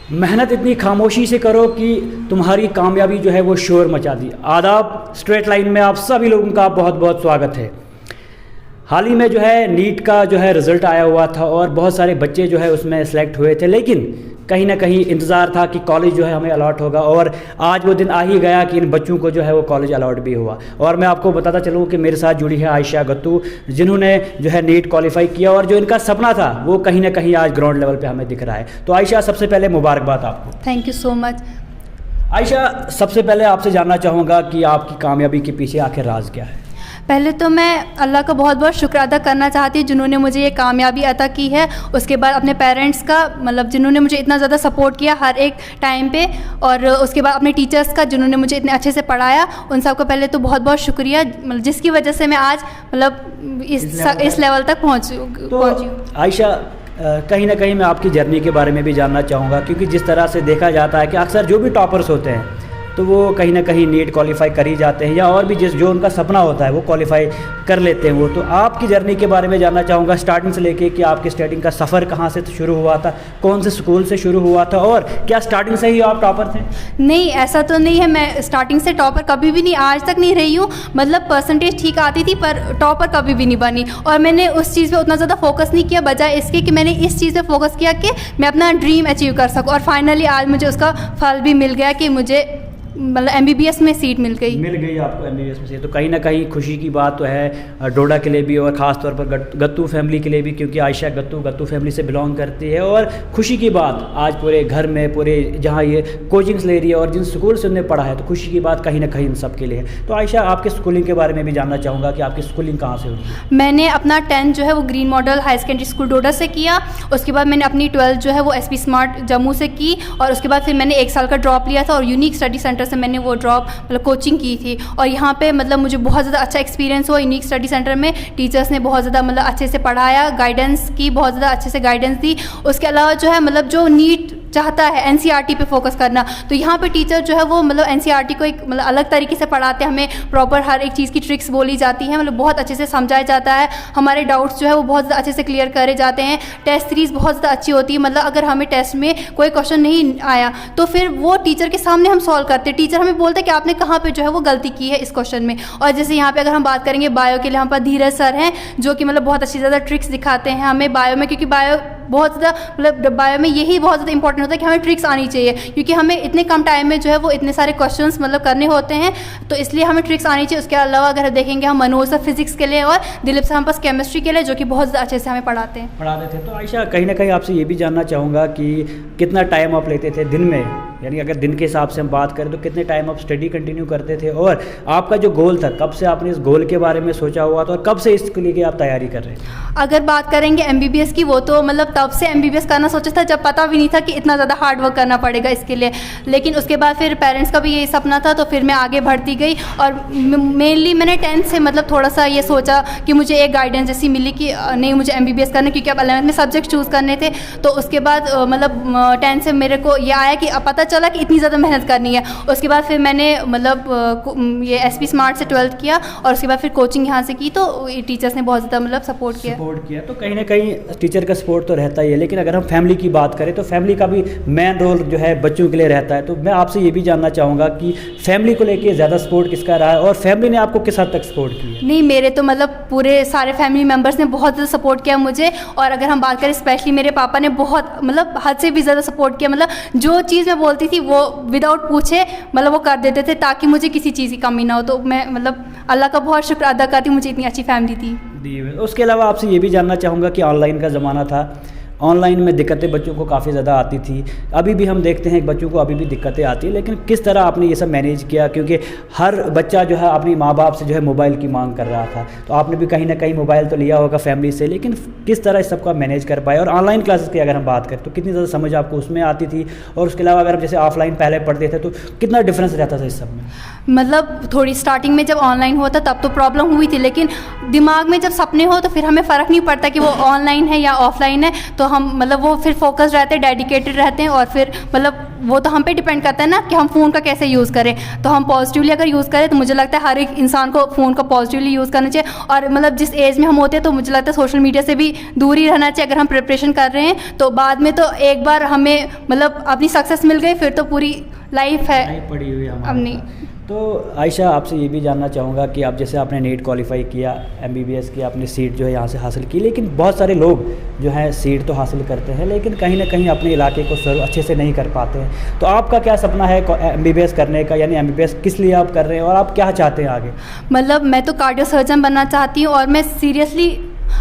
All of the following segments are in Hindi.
मेहनत इतनी खामोशी से करो कि तुम्हारी कामयाबी जो है वो शोर मचा दी। आदाब, स्ट्रेट लाइन में आप सभी लोगों का बहुत बहुत स्वागत है। हाल ही में जो है नीट का जो है रिज़ल्ट आया हुआ था और बहुत सारे बच्चे जो है उसमें सेलेक्ट हुए थे, लेकिन कहीं ना कहीं इंतज़ार था कि कॉलेज जो है हमें अलॉट होगा और आज वो दिन आ ही गया कि इन बच्चों को जो है वो कॉलेज अलॉट भी हुआ। और मैं आपको बताता चलूँ कि मेरे साथ जुड़ी है आयशा गत्तू, जिन्होंने जो है नीट क्वालिफाई किया और जो इनका सपना था वो कहीं ना कहीं आज ग्राउंड लेवल पे हमें दिख रहा है। तो आयशा, सबसे पहले मुबारकबाद आपको। Thank you so much. Ayesha, सबसे पहले आपसे जानना चाहूँगा कि आपकी कामयाबी के पीछे आखिर राज क्या है? पहले तो मैं अल्लाह का बहुत बहुत शुक्र अदा करना चाहती हूँ जिन्होंने मुझे ये कामयाबी अता की है। उसके बाद अपने पेरेंट्स का, मतलब जिन्होंने मुझे इतना ज़्यादा सपोर्ट किया हर एक टाइम पे, और उसके बाद अपने टीचर्स का जिन्होंने मुझे इतने अच्छे से पढ़ाया, उन सबको पहले तो बहुत बहुत शुक्रिया, मतलब जिसकी वजह से मैं आज मतलब इस लेवल तक पहुँची हूँ। आयशा, कहीं ना कहीं मैं आपकी जर्नी के बारे में भी जानना चाहूँगा, क्योंकि जिस तरह से देखा जाता है कि अक्सर जो भी टॉपर्स होते हैं तो वो कहीं ना कहीं नीट क्वालिफाई कर ही जाते हैं, या और भी जो उनका सपना होता है वो क्वालिफाई कर लेते हैं वो। तो आपकी जर्नी के बारे में जानना चाहूँगा, स्टार्टिंग से लेके कि आपके स्टार्टिंग का सफ़र कहाँ से शुरू हुआ था, कौन से स्कूल से शुरू हुआ था, और क्या स्टार्टिंग से ही आप टॉपर थे? नहीं, ऐसा तो नहीं है, मैं स्टार्टिंग से टॉपर कभी भी नहीं, आज तक नहीं रही हूँ। मतलब परसेंटेज ठीक आती थी पर टॉपर कभी भी नहीं बनी, और मैंने उस चीज़ पे उतना ज़्यादा फोकस नहीं किया, बजाय इसके कि मैंने इस चीज़ पे फोकस किया कि मैं अपना ड्रीम अचीव कर सकूँ। और फाइनली आज मुझे उसका फल भी मिल गया कि मुझे मतलब MBBS में सीट मिल गई आपको MBBS में से। तो कहीं ना कहीं खुशी की बात तो है डोडा के लिए भी और ख़ास तौर पर गत्तू फैमिली के लिए भी, क्योंकि आयशा गत्तू फैमिली से बिलोंग करती है। और खुशी की बात आज पूरे घर में, पूरे जहाँ ये कोचिंग्स ले रही है और जिन स्कूल से उन्हें पढ़ा है, तो खुशी की बात कहीं ना कहीं इन सब के लिए है। तो आयशा, आपके स्कूलिंग के बारे में भी जानना चाहूँगा कि आपकी स्कूलिंग कहाँ से हुई? मैंने अपना 10th जो है वो green model high secondary school Doda से किया। उसके बाद मैंने अपनी 12th जो है वो SP स्मार्ट जम्मू से की, और उसके बाद फिर मैंने 1 साल का ड्रॉप लिया था और यूनिक स्टडी सेंटर से मैंने वो ड्रॉप मतलब कोचिंग की थी। और यहाँ पे मतलब मुझे बहुत ज़्यादा अच्छा एक्सपीरियंस हुआ यूनिक स्टडी सेंटर में। टीचर्स ने बहुत ज़्यादा मतलब अच्छे से पढ़ाया, गाइडेंस की, बहुत ज़्यादा अच्छे से गाइडेंस दी। उसके अलावा जो है मतलब जो नीट चाहता है NCERT पे फोकस करना, तो यहाँ पे टीचर जो है वो मतलब NCERT को एक मतलब अलग तरीके से पढ़ाते हैं। हमें प्रॉपर हर एक चीज़ की ट्रिक्स बोली जाती हैं, मतलब बहुत अच्छे से समझाया जाता है। हमारे डाउट्स जो है वो बहुत ज़्यादा अच्छे से क्लियर करे जाते हैं। टेस्ट सीरीज़ बहुत ज़्यादा अच्छी होती है, मतलब अगर हमें टेस्ट में कोई क्वेश्चन नहीं आया तो फिर वो टीचर के सामने हम सॉल्व करते हैं। टीचर हमें बोलते हैं कि आपने कहाँ पे जो है वो गलती की है इस क्वेश्चन में। और जैसे यहाँ पे अगर हम बात करेंगे बायो के लिए, हम पर धीरज सर हैं जो कि मतलब बहुत अच्छी ज़्यादा ट्रिक्स दिखाते हैं हमें बायो में, क्योंकि बायो बहुत ज़्यादा मतलब बायो में यही बहुत ज़्यादा इंपॉर्टेंट होता है कि हमें ट्रिक्स आनी चाहिए, क्योंकि हमें इतने कम टाइम में जो है वो इतने सारे क्वेश्चंस मतलब करने होते हैं, तो इसलिए हमें ट्रिक्स आनी चाहिए। उसके अलावा अगर देखेंगे हम मनोज सर फिजिक्स के लिए और दिलीप सर हम पास केमिस्ट्री के लिए, जो कि बहुत ज़्यादा अच्छे से हमें पढ़ाते थे। तो आयशा, कहीं ना कहीं आपसे ये भी जानना चाहूँगा कि कितना टाइम आप लेते थे दिन में, यानी अगर दिन के हिसाब से हम बात करें तो कितने टाइम आप स्टडी कंटिन्यू करते थे, और आपका जो गोल था कब से आपने इस गोल के बारे में सोचा हुआ था और कब से इसके लिए आप तैयारी कर रहे हैं? अगर बात करेंगे MBBS की, वो तो मतलब तब से MBBS करना सोचा था जब पता भी नहीं था कि इतना ज़्यादा हार्ड वर्क करना पड़ेगा इसके लिए। लेकिन उसके बाद फिर पेरेंट्स का भी यही सपना था, तो फिर मैं आगे बढ़ती गई। और मेनली मैंने 10th से मतलब थोड़ा सा ये सोचा कि मुझे एक गाइडेंस जैसी मिली कि नहीं मुझे MBBS करना, क्योंकि अब 11th में सब्जेक्ट चूज़ करने थे। तो उसके बाद मतलब 10th से मेरे को ये आया कि पता चला कि इतनी ज़्यादा मेहनत करनी है। उसके बाद फिर मैंने मतलब ये SP स्मार्ट से 12th किया, और उसके बाद फिर कोचिंग यहाँ से की, तो टीचर्स ने बहुत ज़्यादा मतलब सपोर्ट किया। तो कहीं ना कहीं टीचर का सपोर्ट तो रहता ही है, लेकिन अगर हम फैमिली की बात करें तो फैमिली का भी मेन रोल जो है बच्चों के लिए रहता है। तो मैं आपसे ये भी जानना चाहूँगा कि फैमिली को लेके ज़्यादा सपोर्ट किसका रहा है और फैमिली ने आपको किस हद तक सपोर्ट किया? नहीं, मेरे तो मतलब पूरे सारे फैमिली मेम्बर्स ने बहुत ज़्यादा सपोर्ट किया मुझे। और अगर हम बात करें स्पेशली मेरे पापा ने बहुत मतलब हद से भी ज़्यादा सपोर्ट किया। मतलब जो चीज़ मैं बोलती थी वो विदाउट पूछे मतलब वो कर देते थे, ताकि मुझे किसी चीज़ की कमी ना हो। तो मैं मतलब अल्लाह का बहुत शुक्र अदा करती हूँ, मुझे इतनी अच्छी फैमिली थी। उसके अलावा आपसे ये भी जानना चाहूँगा कि ऑनलाइन का ज़माना था, ऑनलाइन में दिक्कतें बच्चों को काफ़ी ज़्यादा आती थी, अभी भी हम देखते हैं कि बच्चों को अभी भी दिक्कतें आती हैं, लेकिन किस तरह आपने ये सब मैनेज किया? क्योंकि हर बच्चा जो है अपनी माँ बाप से जो है मोबाइल की मांग कर रहा था, तो आपने भी कहीं ना कहीं मोबाइल तो लिया होगा फैमिली से, लेकिन किस तरह इस सब का मैनेज कर पाए? और ऑनलाइन क्लासेस की अगर हम बात करें तो कितनी ज़्यादा समझ आपको उसमें आती थी, और उसके अलावा अगर हम जैसे ऑफलाइन पहले पढ़ते थे तो कितना डिफरेंस रहता था इस सब में? मतलब थोड़ी स्टार्टिंग में जब ऑनलाइन होता तब तो प्रॉब्लम हुई थी, लेकिन दिमाग में जब सपने हो तो फिर हमें फ़र्क नहीं पड़ता कि वो ऑनलाइन है या ऑफलाइन है। तो तो हम मतलब वो फिर फोकस रहते हैं, डेडिकेटेड रहते हैं, और फिर मतलब वो तो हम पे डिपेंड करता है ना कि हम फ़ोन का कैसे यूज़ करें। तो हम पॉजिटिवली अगर यूज़ करें तो मुझे लगता है हर एक इंसान को फ़ोन का पॉजिटिवली यूज़ करना चाहिए। और मतलब जिस एज में हम होते हैं तो मुझे लगता है सोशल मीडिया से भी दूर ही रहना चाहिए। अगर हम प्रिपरेशन कर रहे हैं तो बाद में तो एक बार हमें मतलब अपनी सक्सेस मिल गई, फिर तो पूरी लाइफ है नहीं पड़ी हुई हमारे अपनी। तो आयशा, आपसे ये भी जानना चाहूँगा कि आप जैसे आपने नीट क्वालिफाई किया, MBBS की आपने सीट जो है यहाँ से हासिल की, लेकिन बहुत सारे लोग जो हैं सीट तो हासिल करते हैं लेकिन कहीं ना कहीं अपने इलाके को सर्व अच्छे से नहीं कर पाते हैं। तो आपका क्या सपना है MBBS करने का, यानी MBBS किस लिए आप कर रहे हैं और आप क्या चाहते हैं आगे? मतलब मैं तो कार्डियो सर्जन बनना चाहती हूँ और मैं सीरियसली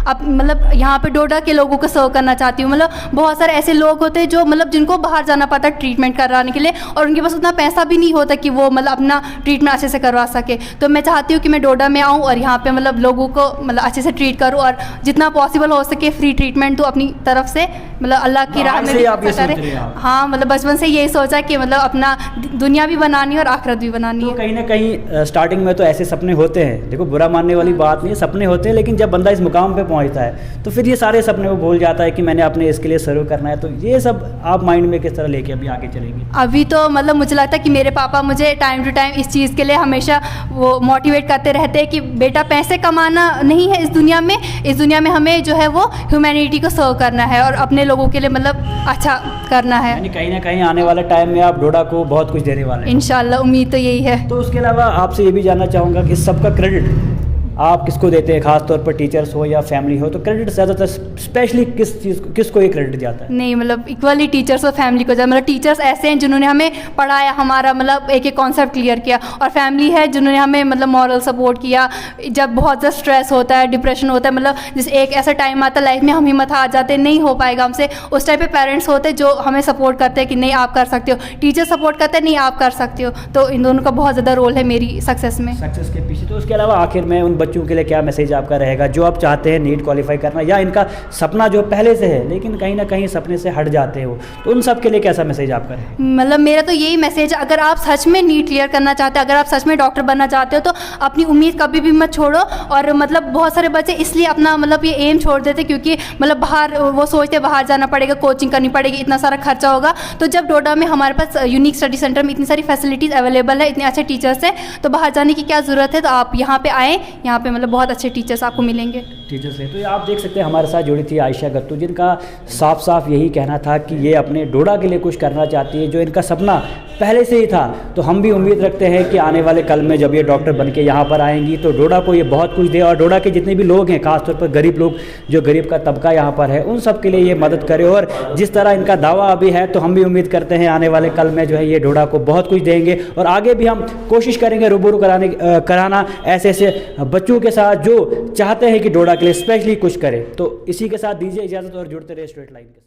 अब मतलब यहाँ पे डोडा के लोगों को सर्व करना चाहती हूँ। मतलब बहुत सारे ऐसे लोग होते हैं जो मतलब जिनको बाहर जाना पड़ता है ट्रीटमेंट कराने के लिए, और उनके पास उतना पैसा भी नहीं होता कि वो मतलब अपना ट्रीटमेंट अच्छे से करवा सके। तो मैं चाहती हूँ कि मैं डोडा में आऊँ और यहाँ पे मतलब लोगों को मतलब अच्छे से ट्रीट करूँ, और जितना पॉसिबल हो सके फ्री ट्रीटमेंट तो अपनी तरफ से मतलब अल्लाह की राह में भी करें। हाँ, मतलब बचपन से यही सोचा कि मतलब अपना दुनिया भी बनानी है और आखिरत भी बनानी है। तो कहीं ना कहीं स्टार्टिंग में तो ऐसे सपने होते हैं, देखो बुरा मानने वाली बात नहीं है, सपने होते हैं, लेकिन जब बंदा इस मुकाम पे पहुंचता है तो फिर ये सारे सपने वो भूल जाता है कि मैंने अपने इसके लिए सर्व करना है। तो ये सब आप माइंड में किस तरह लेके अभी आगे चलेंगे? अभी तो मतलब मुझे लगता है कि मेरे पापा मुझे टाइम टू टाइम इस चीज़ के लिए हमेशा वो मोटिवेट करते रहते हैं कि बेटा पैसे कमाना नहीं है इस दुनिया में, इस दुनिया में हमें जो है वो ह्यूमैनिटी को सर्व करना है और अपने लोगों के लिए मतलब अच्छा करना है। यानी कहीं ना कहीं आने वाले टाइम में आप डोडा को बहुत कुछ देने वाले हैं। इंशाल्लाह, उम्मीद तो यही है। तो उसके अलावा आपसे ये भी जानना चाहूँगा कि इस सबका क्रेडिट आप किसको देते हैं, खास तौर पर टीचर्स हो या फैमिली हो, तो क्रेडिट ज़्यादातर स्पेशली किस चीज़ किसको ये क्रेडिट जाता है? नहीं, मतलब इक्वली टीचर्स और फैमिली को जाता है। मतलब टीचर्स ऐसे हैं जिन्होंने हमें पढ़ाया, हमारा मतलब एक एक कॉन्सेप्ट क्लियर किया, और फैमिली है जिन्होंने हमें मतलब मॉरल सपोर्ट किया जब बहुत ज़्यादा स्ट्रेस होता है, डिप्रेशन होता है। मतलब जैसे एक ऐसा टाइम आता है लाइफ में हम हिम्मत हार जाते हैं, नहीं हो पाएगा हमसे, उस टाइम पे पेरेंट्स होते हैं जो हमें सपोर्ट करते हैं कि नहीं आप कर सकते हो, टीचर सपोर्ट करते हैं नहीं आप कर सकते हो। तो इन दोनों का बहुत ज़्यादा रोल है मेरी सक्सेस में, सक्सेस के पीछे। तो उसके अलावा आखिर में उन बच्चों के लिए क्या मैसेज आपका रहेगा जो आप चाहते हैं नीट क्वालिफाई करना, या इनका सपना जो पहले से है लेकिन कहीं ना कहीं सपने से हट जाते हो, तो उन सब के लिए कैसा मैसेज आपका रहेगा? मतलब मेरा तो यही मैसेज है, अगर आप सच में नीट क्लियर करना चाहते हो, अगर आप सच में डॉक्टर बनना चाहते हो तो अपनी उम्मीद कभी भी मत छोड़ो। और मतलब बहुत सारे बच्चे इसलिए अपना मतलब ये एम छोड़ देते क्योंकि मतलब बाहर वो सोचते बाहर जाना पड़ेगा, कोचिंग करनी पड़ेगी, इतना सारा खर्चा होगा। तो जब डोडा में हमारे पास यूनिक स्टडी सेंटर में इतनी सारी फैसिलिटीज़ अवेलेबल है, इतने अच्छे टीचर्स हैं, तो बाहर जाने की क्या ज़रूरत है। तो आप यहाँ पे आएँ, यहाँ पे मतलब बहुत अच्छे टीचर्स आपको मिलेंगे। टीचर्स हैं तो ये आप देख सकते हैं हमारे साथ जुड़ी थी आयशा गत्तू, जिनका साफ साफ यही कहना था कि ये अपने डोडा के लिए कुछ करना चाहती है, जो इनका सपना पहले से ही था। तो हम भी उम्मीद रखते हैं कि आने वाले कल में जब ये डॉक्टर बन के यहाँ पर आएंगी तो डोडा को ये बहुत कुछ दे, और डोडा के जितने भी लोग हैं, खासतौर पर गरीब लोग, जो गरीब का तबका यहाँ पर है, उन सब के लिए ये मदद करे। और जिस तरह इनका दावा अभी है तो हम भी उम्मीद करते हैं आने वाले कल में जो है ये डोडा को बहुत कुछ देंगे, और आगे भी हम कोशिश करेंगे रूबरू कराना ऐसे ऐसे बच्चों के साथ जो चाहते हैं कि डोडा के लिए स्पेशली कुछ करे। तो इसी के साथ दीजिए इजाज़त और जुड़ते रहे स्ट्रेट लाइन के साथ।